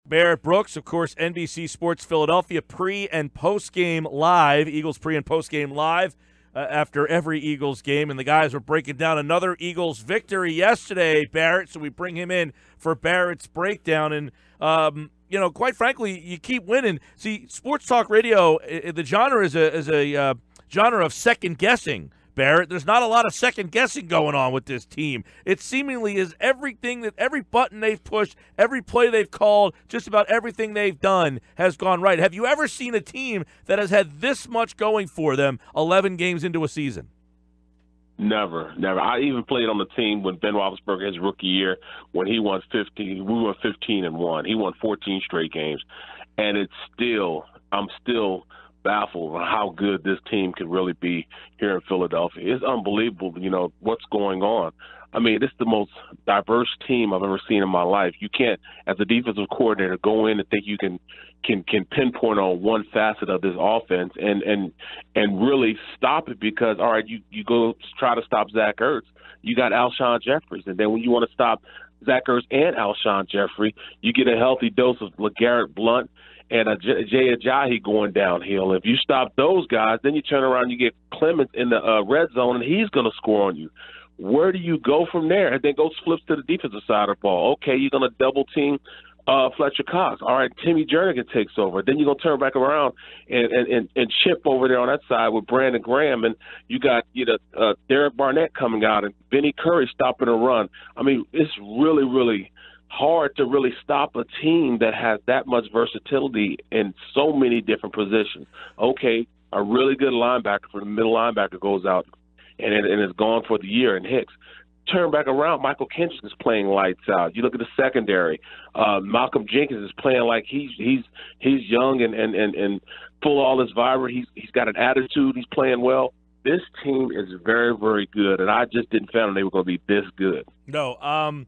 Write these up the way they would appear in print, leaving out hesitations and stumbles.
Barrett Brooks, of course, NBC Sports Philadelphia, pre- and post-game live, Eagles pre- and post-game live after every Eagles game. And the guys were breaking down another Eagles victory yesterday, Barrett, so we bring him in for Barrett's breakdown. And, quite frankly, you keep winning. See, sports talk radio, the genre is a genre of second-guessing. Barrett, there's not a lot of second guessing going on with this team. It seemingly is everything that every button they've pushed, every play they've called, just about everything they've done has gone right. Have you ever seen a team that has had this much going for them 11 games into a season? Never. I even played on the team when Ben Roethlisberger, his rookie year, when he won 15. We won 15-1. He won 14 straight games, and I'm still baffled on how good this team could really be here in Philadelphia. It's unbelievable, what's going on. I mean, it's the most diverse team I've ever seen in my life. You can't, as a defensive coordinator, go in and think you can pinpoint on one facet of this offense and really stop it because, all right, you go try to stop Zach Ertz. You got Alshon Jeffries. And then when you want to stop Zach Ertz and Alshon Jeffrey, you get a healthy dose of LeGarrette Blount and a Jay Ajayi going downhill. If you stop those guys, then you turn around, you get Clemens in the red zone, and he's going to score on you. Where do you go from there? And then go flips to the defensive side of the ball. Okay, you're going to double team Fletcher Cox. All right, Timmy Jernigan takes over. Then you're going to turn back around and chip over there on that side with Brandon Graham. And you got Derek Barnett coming out and Benny Curry stopping a run. I mean, it's really, really hard to really stop a team that has that much versatility in so many different positions. Okay, a really good linebacker for the middle linebacker goes out and is gone for the year in Hicks. Turn back around, Michael Kendrick is playing lights out. You look at the secondary. Malcolm Jenkins is playing like he's young and full of all his vibrant. He's got an attitude. He's playing well. This team is very, very good, and I just didn't fathom they were going to be this good. No,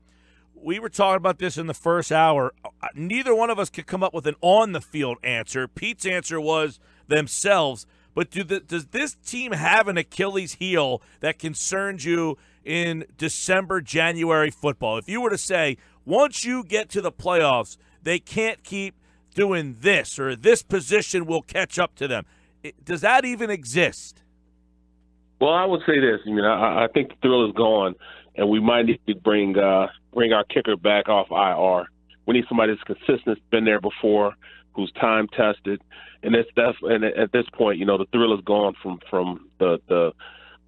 we were talking about this in the first hour. Neither one of us could come up with an on-the-field answer. Pete's answer was themselves. But does this team have an Achilles heel that concerns you in December, January football? If you were to say, once you get to the playoffs, they can't keep doing this or this position will catch up to them. Does that even exist? Well, I would say this. I think the thrill is gone, and we might need to bring our kicker back off IR. We need somebody that's consistent, been there before, who's time tested, and and at this point, the thrill is gone from the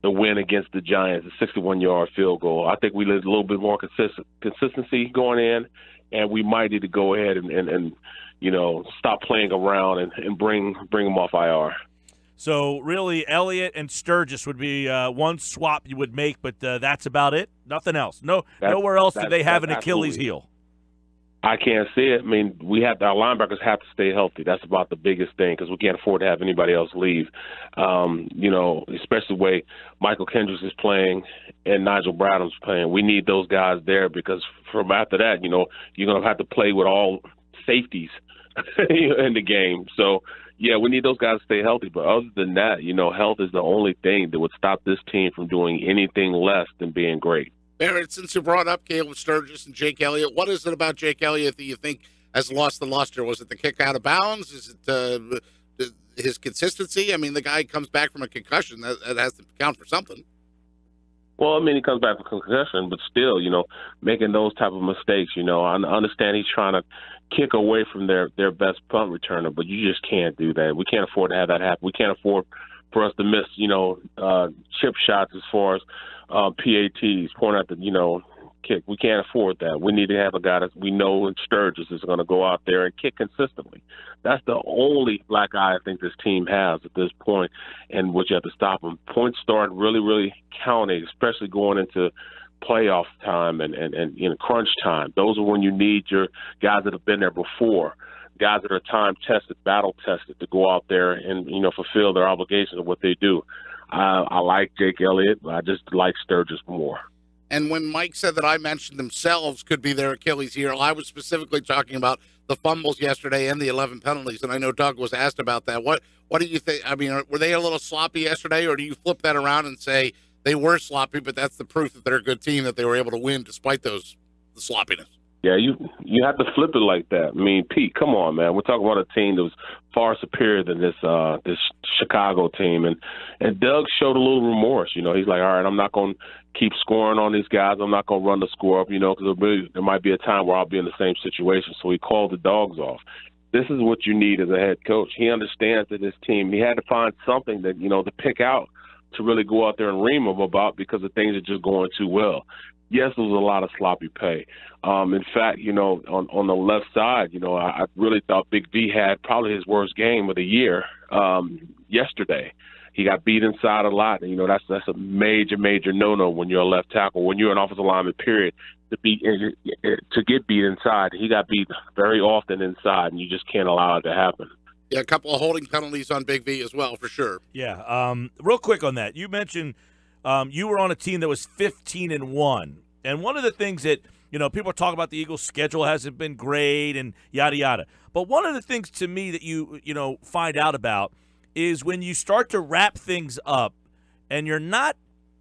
win against the Giants, the 61-yard field goal. I think we need a little bit more consistency going in, and we might need to go ahead and stop playing around and bring them off IR. So really, Elliott and Sturgis would be one swap you would make, but that's about it. Nothing else. Nowhere else do they have an Achilles heel. I can't see it. I mean, our linebackers have to stay healthy. That's about the biggest thing because we can't afford to have anybody else leave. Especially the way Michael Kendricks is playing and Nigel Bradham's playing. We need those guys there because from after that, you're going to have to play with all safeties in the game. So, yeah, we need those guys to stay healthy. But other than that, health is the only thing that would stop this team from doing anything less than being great. Barrett, since you brought up Caleb Sturgis and Jake Elliott, what is it about Jake Elliott that you think has lost the luster? Was it the kick out of bounds? Is it his consistency? I mean, the guy comes back from a concussion. That has to count for something. Well, I mean, he comes back from concussion, but still, making those type of mistakes, I understand he's trying to kick away from their best punt returner, but you just can't do that. We can't afford to have that happen. We can't afford for us to miss, chip shots as far as PATs, point out the, kick. We can't afford that. We need to have a guy that we know in Sturgis is going to go out there and kick consistently. That's the only black eye I think this team has at this point, and which you have to stop them. Points start really, really counting, especially going into playoff time and crunch time. Those are when you need your guys that have been there before, guys that are time-tested, battle-tested to go out there and, fulfill their obligations of what they do. I like Jake Elliott, but I just like Sturgis more. And when Mike said that I mentioned themselves could be their Achilles heel, I was specifically talking about the fumbles yesterday and the 11 penalties. And I know Doug was asked about that. What do you think? I mean, were they a little sloppy yesterday, or do you flip that around and say they were sloppy, but that's the proof that they're a good team, that they were able to win despite the sloppiness? Yeah, you have to flip it like that. I mean, Pete, come on, man. We're talking about a team that was far superior than this Chicago team, and Doug showed a little remorse. You know, he's like, all right, I'm not going to keep scoring on these guys. I'm not going to run the score up. You know, because there might be a time where I'll be in the same situation. So he called the dogs off. This is what you need as a head coach. He understands that this team. He had to find something that to pick out to really go out there and ream them about because the things are just going too well. Yes, there was a lot of sloppy pay. In fact, on the left side, I really thought Big V had probably his worst game of the year yesterday. He got beat inside a lot. And, that's a major, major no-no when you're a left tackle. When you're an offensive lineman, period, to get beat inside, he got beat very often inside, and you just can't allow it to happen. Yeah, a couple of holding penalties on Big V as well, for sure. Yeah. Real quick on that, you mentioned you were on a team that was 15-1, and one of the things that people talk about, the Eagles' schedule hasn't been great and yada yada. But one of the things to me that you find out about is when you start to wrap things up, and you're not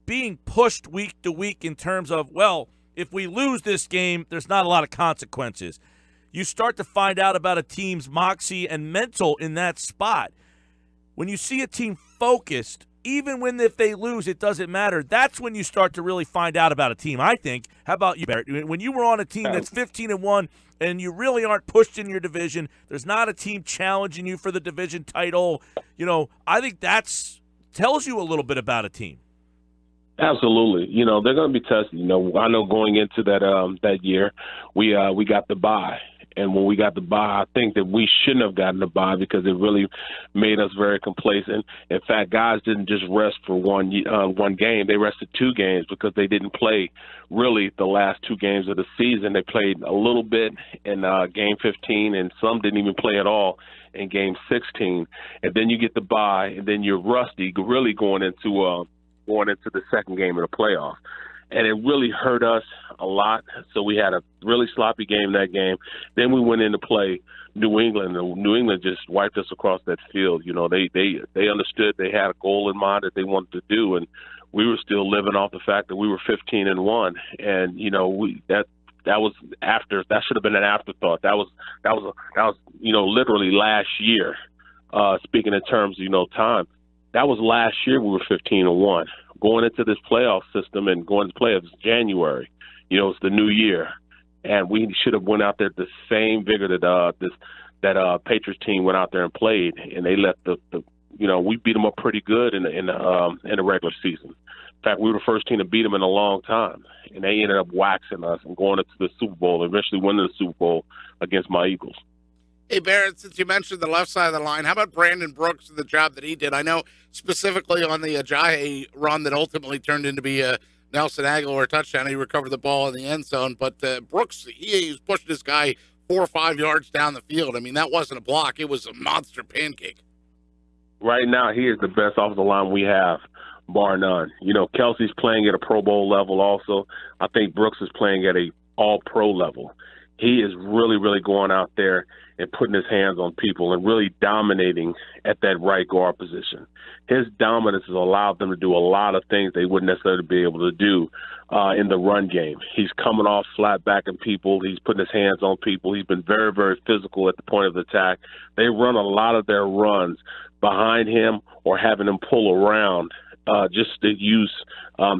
being pushed week to week in terms of, well, if we lose this game, there's not a lot of consequences. You start to find out about a team's moxie and mental in that spot. When you see a team focused, even if they lose, it doesn't matter. That's when you start to really find out about a team, I think. How about you, Barrett? When you were on a team that's 15-1 and you really aren't pushed in your division, there's not a team challenging you for the division title, I think that's tells you a little bit about a team. Absolutely. They're going to be tested. I know going into that year, we got the bye. And when we got the bye, I think that we shouldn't have gotten the bye because it really made us very complacent. In fact, guys didn't just rest for one game. They rested 2 games because they didn't play really the last 2 games of the season. They played a little bit in Game 15, and some didn't even play at all in Game 16. And then you get the bye, and then you're rusty, really going into the second game of the playoff. And it really hurt us a lot. So we had a really sloppy game that game. Then we went in to play New England, and New England just wiped us across that field. They understood they had a goal in mind that they wanted to do, and we were still living off the fact that we were 15-1. And that was after. That should have been an afterthought. That was literally last year. Speaking in terms of time, that was last year we were 15-1. Going into this playoff system and going to playoffs January, it's the new year, and we should have went out there the same vigor that Patriots team went out there and played, and they let we beat them up pretty good in the regular season. In fact, we were the first team to beat them in a long time, and they ended up waxing us and going into the Super Bowl, and eventually winning the Super Bowl against my Eagles. Hey, Barrett, since you mentioned the left side of the line, how about Brandon Brooks and the job that he did? I know specifically on the Ajayi run that ultimately turned into be a Nelson Aguilar touchdown. He recovered the ball in the end zone. But Brooks, he was pushing this guy 4 or 5 yards down the field. I mean, that wasn't a block. It was a monster pancake. Right now, he is the best offensive line we have, bar none. Kelsey's playing at a Pro Bowl level also. I think Brooks is playing at a all-pro level. He is really, really going out there and putting his hands on people and really dominating at that right guard position. His dominance has allowed them to do a lot of things they wouldn't necessarily be able to do in the run game. He's coming off flat backing people. He's putting his hands on people. He's been very, very physical at the point of attack. They run a lot of their runs behind him or having him pull around just to use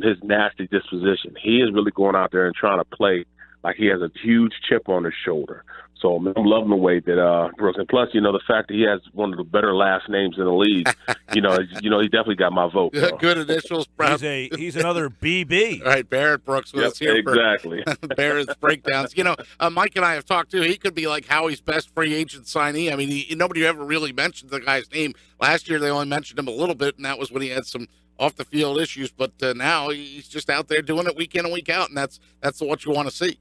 his nasty disposition. He is really going out there and trying to play like he has a huge chip on his shoulder. So I'm loving the way that Brooks, and plus, the fact that he has one of the better last names in the league, he definitely got my vote. Bro. Good initials. He's another BB. All right, Barrett Brooks with us here exactly. for Barrett's breakdowns. Mike and I have talked too. He could be like Howie's best free agent signee. I mean, nobody ever really mentioned the guy's name. Last year they only mentioned him a little bit, and that was when he had some off-the-field issues. But now he's just out there doing it week in and week out, and that's what you want to see.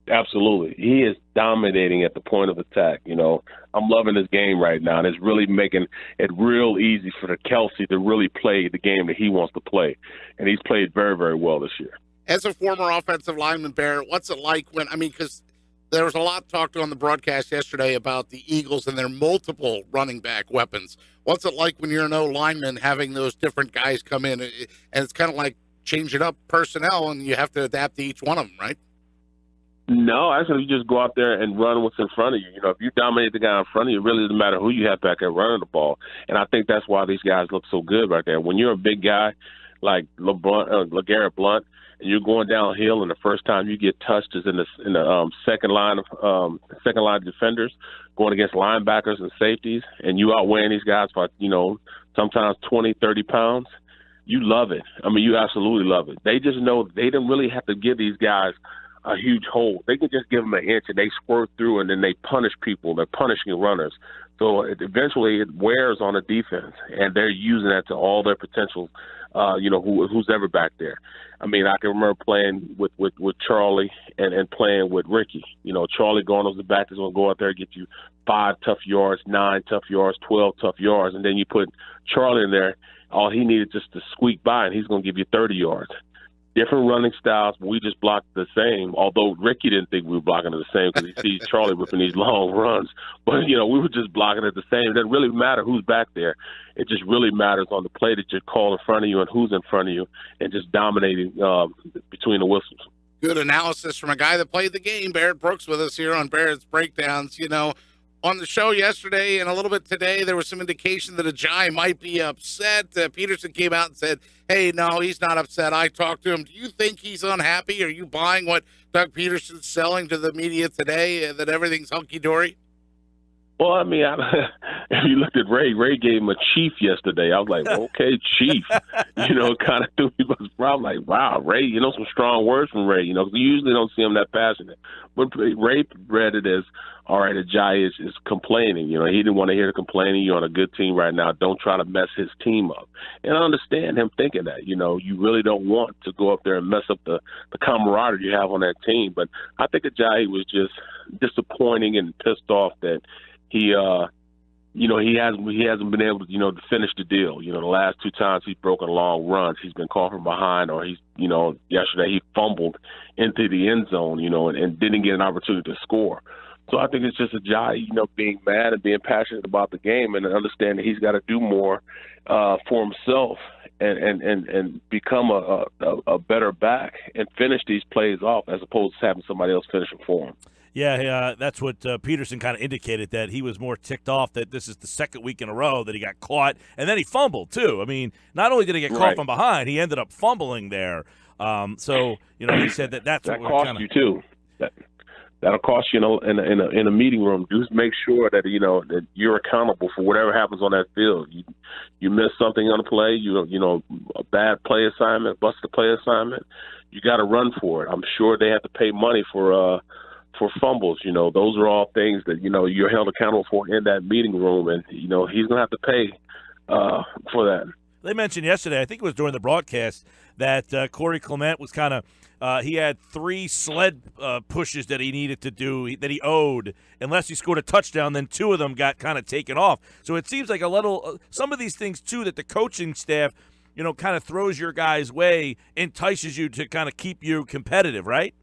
Absolutely. He is dominating at the point of attack. I'm loving his game right now, and it's really making it real easy for the Kelsey to really play the game that he wants to play. And he's played very, very well this year. As a former offensive lineman, Barrett, what's it like because there was a lot talked on the broadcast yesterday about the Eagles and their multiple running back weapons. What's it like when you're an O-lineman having those different guys come in? And it's kind of like changing up personnel, and you have to adapt to each one of them, right? No, actually, you just go out there and run what's in front of you. You know, if you dominate the guy in front of you, it really doesn't matter who you have back there running the ball. And I think that's why these guys look so good right there. When you're a big guy like LeGarrette Blount, and you're going downhill, and the first time you get touched is in the second line defenders going against linebackers and safeties, and you outweighing these guys by sometimes 20, 30 pounds. You love it. I mean, you absolutely love it. They just know they didn't really have to give these guys a huge hole. They can just give them an inch and they squirt through, and then they punish people. They're punishing runners. So eventually it wears on the defense, and they're using that to all their potential, who's ever back there. I mean, I can remember playing with Charlie and playing with Ricky. You know, Charlie Garner's the back that's going to go out there and get you 5 tough yards, 9 tough yards, 12 tough yards, and then you put Charlie in there. All he needed just to squeak by, and he's going to give you 30 yards. Different running styles, but we just blocked the same, although Ricky didn't think we were blocking it the same because he sees Charlie whipping these long runs. But, we were just blocking it the same. It doesn't really matter who's back there. It just really matters on the play that you call in front of you and who's in front of you, and just dominating between the whistles. Good analysis from a guy that played the game. Barrett Brooks with us here on Barrett's Breakdowns. On the show yesterday and a little bit today, there was some indication that Ajayi might be upset. Peterson came out and said, hey, no, he's not upset. I talked to him. Do you think he's unhappy? Are you buying what Doug Peterson's selling to the media today, that everything's hunky-dory? Well, I mean, if you looked at Ray gave him a chief yesterday. I was like, okay, chief. Kind of threw me by the problem. Like, wow, Ray, some strong words from Ray. We usually don't see him that passionate. But Ray read it as, all right, Ajayi is complaining. He didn't want to hear the complaining. You're on a good team right now. Don't try to mess his team up. And I understand him thinking that. You really don't want to go up there and mess up the camaraderie you have on that team. But I think Ajayi was just disappointing and pissed off that he hasn't been able to, to finish the deal. The last 2 times he's broken long runs, he's been caught from behind, or yesterday he fumbled into the end zone, and didn't get an opportunity to score. So I think it's just Ajayi, being mad and being passionate about the game, and understanding he's got to do more for himself and become a better back and finish these plays off as opposed to having somebody else finish them for him. Yeah, that's what Peterson kind of indicated, that he was more ticked off that this is the second week in a row that he got caught, and then he fumbled too. I mean, not only did he get caught from behind, he ended up fumbling there. So he said that's that what cost you too. That'll cost you in a meeting room. Just make sure that that you're accountable for whatever happens on that field. You miss something on the play, a bad play assignment, busted play assignment. You got to run for it. I'm sure they have to pay money for fumbles. Those are all things that you're held accountable for in that meeting room, and he's gonna have to pay for that. They mentioned yesterday, I think it was during the broadcast, that Corey Clement was kind of he had 3 sled pushes that he needed to do, that he owed. Unless he scored a touchdown, then 2 of them got kind of taken off. So it seems like a little some of these things too that the coaching staff kind of throws your guys' way, entices you to kind of keep you competitive, right?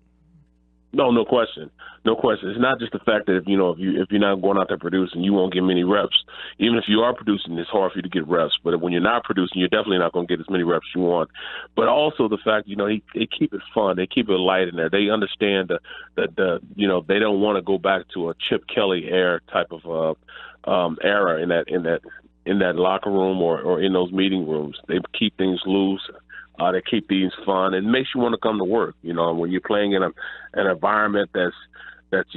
No question. It's not just the fact that if you're not going out there producing, you won't get many reps. Even if you are producing, it's hard for you to get reps. But when you're not producing, you're definitely not going to get as many reps you want. But also the fact, they keep it fun, they keep it light in there. They understand that they don't want to go back to a Chip Kelly era type of era in that locker room or in those meeting rooms. They keep things loose. They keep things fun, and it makes you want to come to work. When you're playing in an environment that's just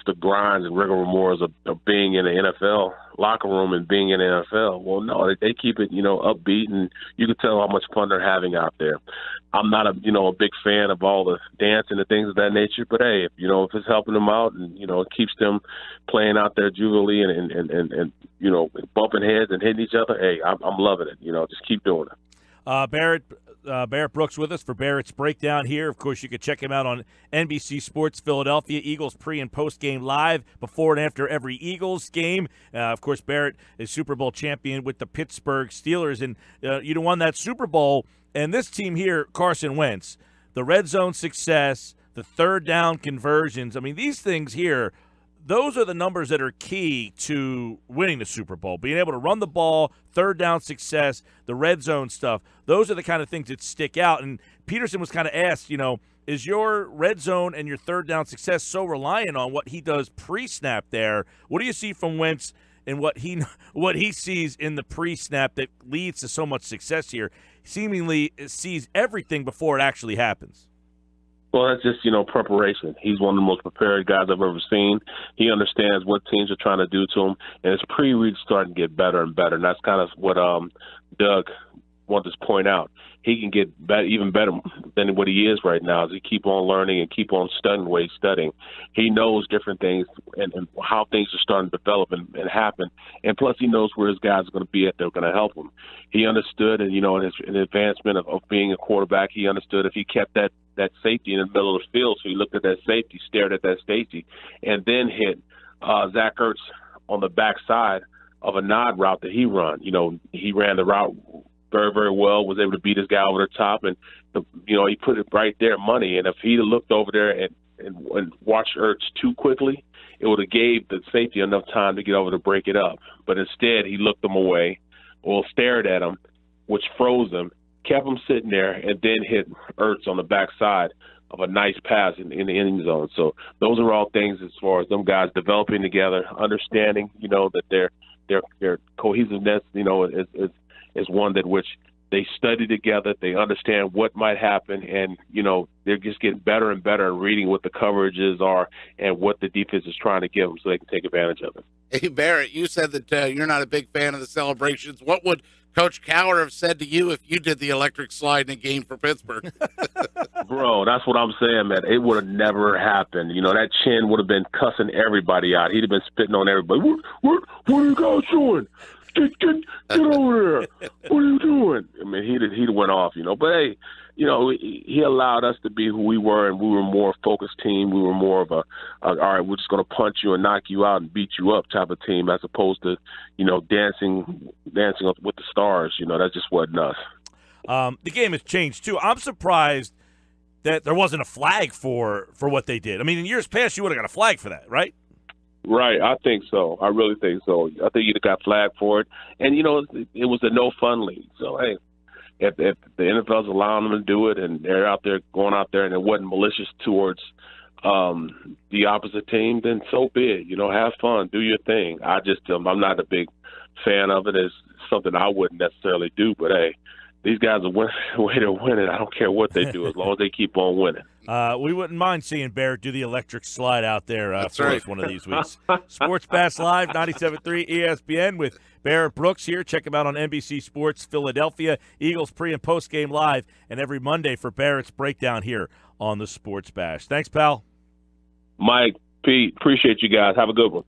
the grinds and rigor of being in the NFL locker room and being in the NFL. Well, no, they keep it upbeat, and you can tell how much fun they're having out there. I'm not a big fan of all the dancing and things of that nature, but hey, if it's helping them out and it keeps them playing out there jubilee and bumping heads and hitting each other, hey, I'm loving it. Just keep doing it. Barrett Brooks with us for Barrett's Breakdown here. Of course, you can check him out on NBC Sports Philadelphia. Eagles pre- and post-game live before and after every Eagles game. Of course, Barrett is Super Bowl champion with the Pittsburgh Steelers, and you won that Super Bowl. And this team here, Carson Wentz, the red zone success, the third down conversions. I mean, these things here, those are the numbers that are key to winning the Super Bowl. Being able to run the ball, third down success, the red zone stuff. Those are the kind of things that stick out. And Peterson was kind of asked, is your red zone and your third down success so reliant on what he does pre-snap there? What do you see from Wentz and what he sees in the pre-snap that leads to so much success here? Seemingly sees everything before it actually happens. Well, that's just, preparation. He's one of the most prepared guys I've ever seen. He understands what teams are trying to do to him, and his pre-read's starting to get better and better, and that's kind of what Doug wanted to point out. He can get even better than what he is right now as he keep on learning and keep on studying the way he's studying. He knows different things and how things are starting to develop and happen. And plus he knows where his guys are going to be at that are going to help him. He understood, and, in his advancement of being a quarterback, he understood if he kept that safety in the middle of the field. So he looked at that safety, stared at that safety, and then hit Zach Ertz on the backside of a nod route that he run. He ran the route very, very well, was able to beat his guy over the top, and he put it right there, money. And if he'd looked over there and watched Ertz too quickly, it would have gave the safety enough time to get over to break it up. But instead, he looked them away or stared at him, which froze him, kept him sitting there, and then hit Ertz on the backside of a nice pass in the end zone. So those are all things as far as them guys developing together, understanding, that their cohesiveness, is one that which they study together, they understand what might happen, and, they're just getting better and better at reading what the coverages are and what the defense is trying to give them so they can take advantage of it. Hey, Barrett, you said that you're not a big fan of the celebrations. What would Coach Cowher have said to you if you did the electric slide in a game for Pittsburgh? Bro, that's what I'm saying, man. It would have never happened. That chin would have been cussing everybody out. He'd have been spitting on everybody. What are you guys doing? Get over there. What are you doing? I mean, he'd went off, But, hey, he allowed us to be who we were, and we were more a focused team. We were more of all right, we're just going to punch you and knock you out and beat you up type of team, as opposed to, dancing with the stars. That just wasn't us. The game has changed, too. I'm surprised that there wasn't a flag for what they did. I mean, in years past, you would have got a flag for that, right? Right, I think so. I really think so. I think you'd have got flagged for it. And, it was a no-fun league. So, hey, if the NFL's allowing them to do it and they're going out there and it wasn't malicious towards the opposite team, then so be it. Have fun, do your thing. I'm not a big fan of it. It's something I wouldn't necessarily do. But, hey, these guys are way to win it. I don't care what they do as long as they keep on winning. We wouldn't mind seeing Barrett do the electric slide out there for right. us one of these weeks. Sports Bash Live, 97.3 ESPN with Barrett Brooks here. Check him out on NBC Sports Philadelphia. Eagles pre- and post-game live, and every Monday for Barrett's breakdown here on the Sports Bash. Thanks, pal. Mike, Pete, appreciate you guys. Have a good one.